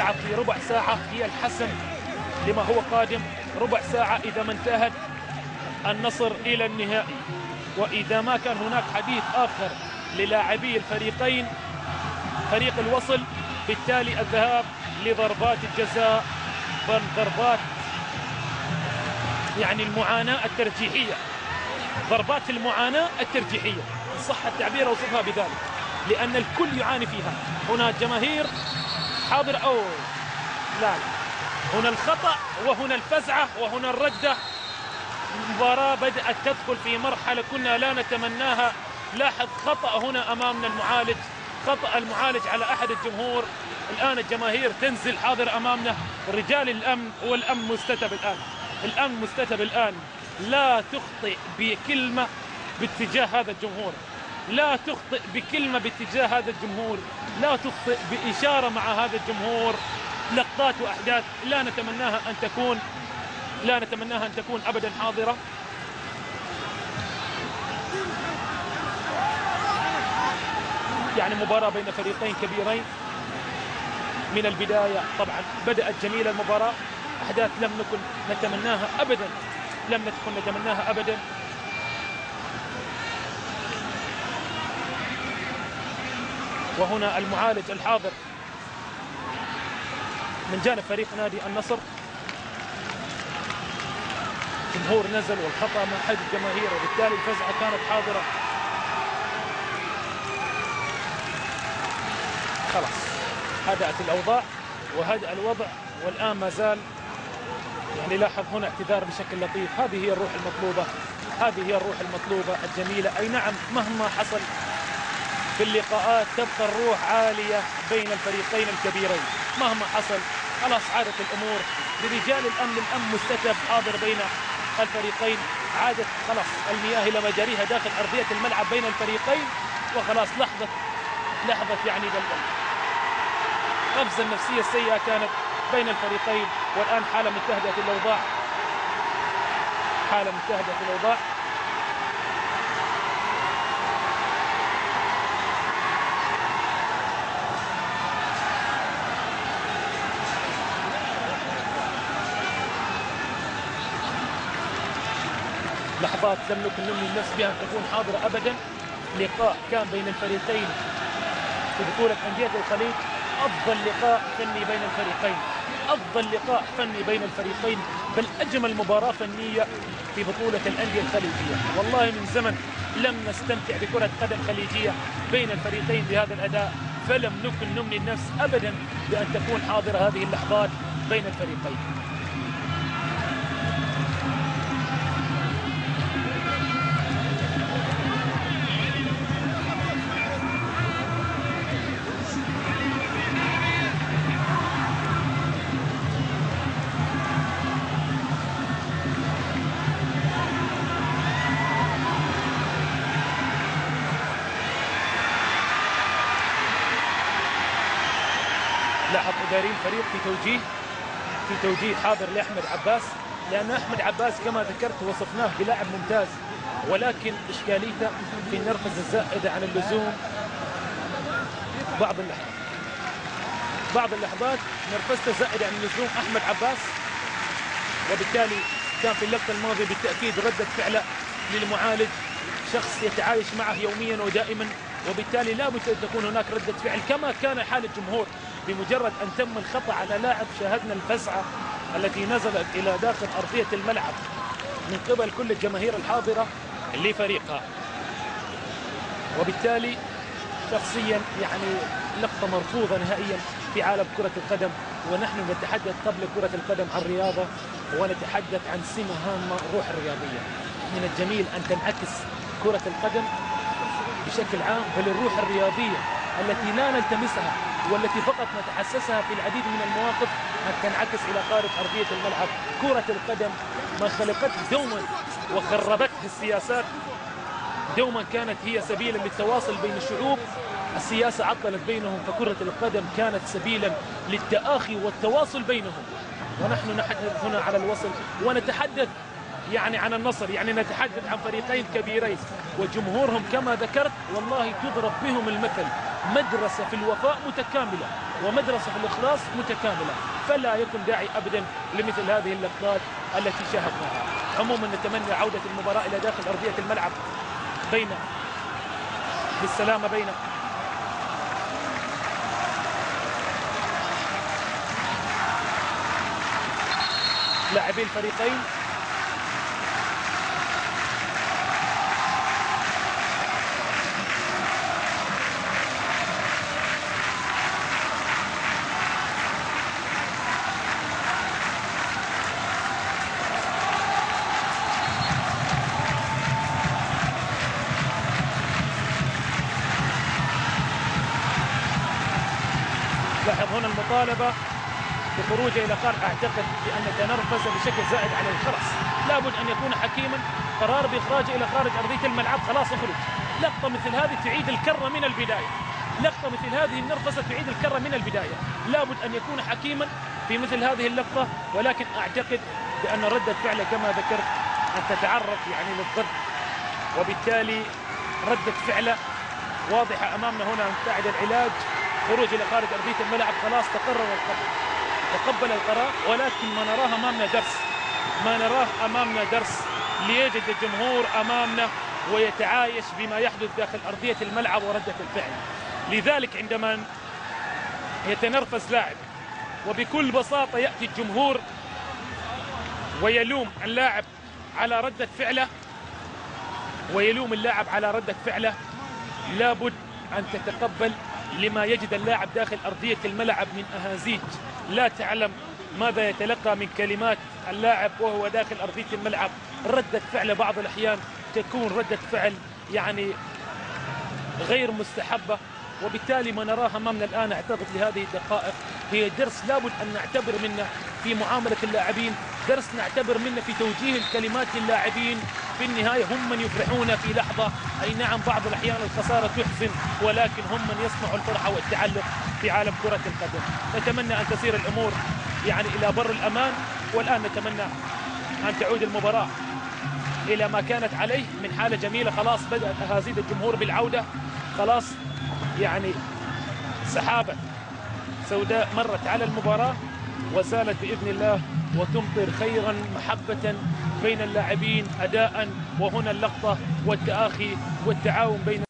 في ربع ساعة هي الحسم لما هو قادم. ربع ساعة إذا ما انتهت النصر إلى النهائي، وإذا ما كان هناك حديث آخر للاعبي الفريقين فريق الوصل بالتالي الذهاب لضربات الجزاء، ضربات يعني المعاناة الترجيحية، ضربات المعاناة الترجيحية إن صح التعبير أوصفها بذلك، لأن الكل يعاني فيها. هنا الجماهير حاضر أو لا، هنا الخطأ وهنا الفزعة وهنا الردة. المباراة بدأت تدخل في مرحلة كنا لا نتمناها. لاحظ خطأ هنا أمامنا المعالج، خطأ المعالج على أحد الجمهور. الآن الجماهير تنزل حاضر أمامنا، رجال الأمن والأمن مستتب الآن، الأمن مستتب الآن. لا تخطئ بكلمة باتجاه هذا الجمهور، لا تخطئ بكلمة باتجاه هذا الجمهور، لا تخطئ بإشارة مع هذا الجمهور. لقطات وأحداث لا نتمناها أن تكون أبدا حاضرة. يعني مباراة بين فريقين كبيرين من البداية. طبعا بدأت جميلة المباراة، أحداث لم نكن نتمناها أبدا، وهنا المعالج الحاضر من جانب فريق نادي النصر. جمهور نزل والخطأ من حد الجماهير، وبالتالي الفزعة كانت حاضرة. خلاص هدأت الأوضاع وهدأ الوضع، والآن ما زال يعني لاحظ هنا اعتذار بشكل لطيف. هذه هي الروح المطلوبة، هذه هي الروح المطلوبة الجميلة. أي نعم مهما حصل في اللقاءات تبقى الروح عالية بين الفريقين الكبيرين مهما حصل. خلاص عادت الأمور لرجال الأمن، الأمن مستتب حاضر بين الفريقين. عادت خلاص المياه إلى مجاريها داخل أرضية الملعب بين الفريقين، وخلاص لحظة يعني القفزة النفسية السيئة كانت بين الفريقين، والآن حالة متهدئة الأوضاع، حالة متهدئة الأوضاع. لحظات لم نكن نمني النفس بها أن تكون حاضرة أبدا. لقاء كان بين الفريقين في بطولة أندية الخليج، أفضل لقاء فني بين الفريقين، أفضل لقاء فني بين الفريقين، بل أجمل مباراة فنية في بطولة الأندية الخليجية. والله من زمن لم نستمتع بكرة قدم خليجية بين الفريقين بهذا الأداء، فلم نكن نمني النفس أبدا بأن تكون حاضرة هذه اللحظات بين الفريقين. لاحظ إداري الفريق في توجيه حاضر لأحمد عباس، لأن أحمد عباس كما ذكرت وصفناه بلاعب ممتاز، ولكن إشكاليته في النرفزة الزائدة عن اللزوم. بعض اللحظات نرفزته زائدة عن اللزوم أحمد عباس، وبالتالي كان في اللقطة الماضية بالتأكيد ردة فعله للمعالج، شخص يتعايش معه يوميا ودائما، وبالتالي لا بد أن تكون هناك ردة فعل كما كان حال الجمهور. بمجرد أن تم الخطأ على لاعب شاهدنا الفزعة التي نزلت إلى داخل أرضية الملعب من قبل كل الجماهير الحاضرة لفريقها، وبالتالي شخصيا يعني لقطة مرفوضة نهائيا في عالم كرة القدم. ونحن نتحدث قبل كرة القدم عن رياضة، ونتحدث عن سمة هامة، الروح الرياضية. من الجميل أن تنعكس كرة القدم بشكل عام، بل الروح الرياضية التي لا نلتمسها والتي فقط نتحسسها في العديد من المواقف أن تنعكس إلى خارج أرضية الملعب. كرة القدم ما خلقته دوما وخربته السياسات، دوما كانت هي سبيلا للتواصل بين الشعوب، السياسة عطلت بينهم، فكرة القدم كانت سبيلا للتآخي والتواصل بينهم. ونحن نتحدث هنا على الوصل، ونتحدث يعني عن النصر، يعني نتحدث عن فريقين كبيرين وجمهورهم كما ذكرت والله تضرب بهم المثل مدرسة في الوفاء متكاملة ومدرسة في الإخلاص متكاملة، فلا يكن داعي أبدا لمثل هذه اللقطات التي شاهدناها. عموما نتمنى عودة المباراة إلى داخل أرضية الملعب بالسلامة بين لاعبي الفريقين. لاحظ هنا المطالبة بخروجه إلى خارج. أعتقد بأن تنرفز بشكل زائد على الحرص، لابد أن يكون حكيما. قرار بإخراجه إلى خارج أرضية الملعب، خلاص اخرج. لقطة مثل هذه تعيد الكرة من البداية، لقطة مثل هذه النرفزة تعيد الكرة من البداية. لابد أن يكون حكيما في مثل هذه اللقطة، ولكن أعتقد بأن ردة فعله كما ذكرت أن تتعرض يعني للضرب، وبالتالي ردة فعله واضحة أمامنا هنا بعد العلاج. خروج إلى خارج أرضية الملعب، خلاص تقبل القرار، ولكن ما نراه أمامنا درس، ما نراه أمامنا درس ليجد الجمهور أمامنا ويتعايش بما يحدث داخل أرضية الملعب وردة الفعل. لذلك عندما يتنرفز لاعب وبكل بساطة يأتي الجمهور ويلوم اللاعب على ردة فعله لابد أن تتقبل لما يجد اللاعب داخل أرضية الملعب من أهازيج. لا تعلم ماذا يتلقى من كلمات اللاعب وهو داخل أرضية الملعب. ردة فعل بعض الأحيان تكون ردة فعل يعني غير مستحبة، وبالتالي ما نراه أمامنا الآن أعتقد لهذه الدقائق هي درس لابد أن نعتبر منه في معاملة اللاعبين، درس نعتبر منه في توجيه الكلمات للاعبين. في النهاية هم من يفرحون في لحظة، أي نعم بعض الأحيان الخسارة تحزن، ولكن هم من يصنعوا الفرحة والتعلق في عالم كرة القدم. نتمنى أن تسير الأمور يعني إلى بر الأمان، والآن نتمنى أن تعود المباراة إلى ما كانت عليه من حالة جميلة. خلاص بدأت أهازيج الجمهور بالعودة، خلاص يعني سحابة سوداء مرت على المباراة وزالت بإذن الله، وتمطر خيرا محبة بين اللاعبين أداء. وهنا اللقطة والتآخي والتعاون بين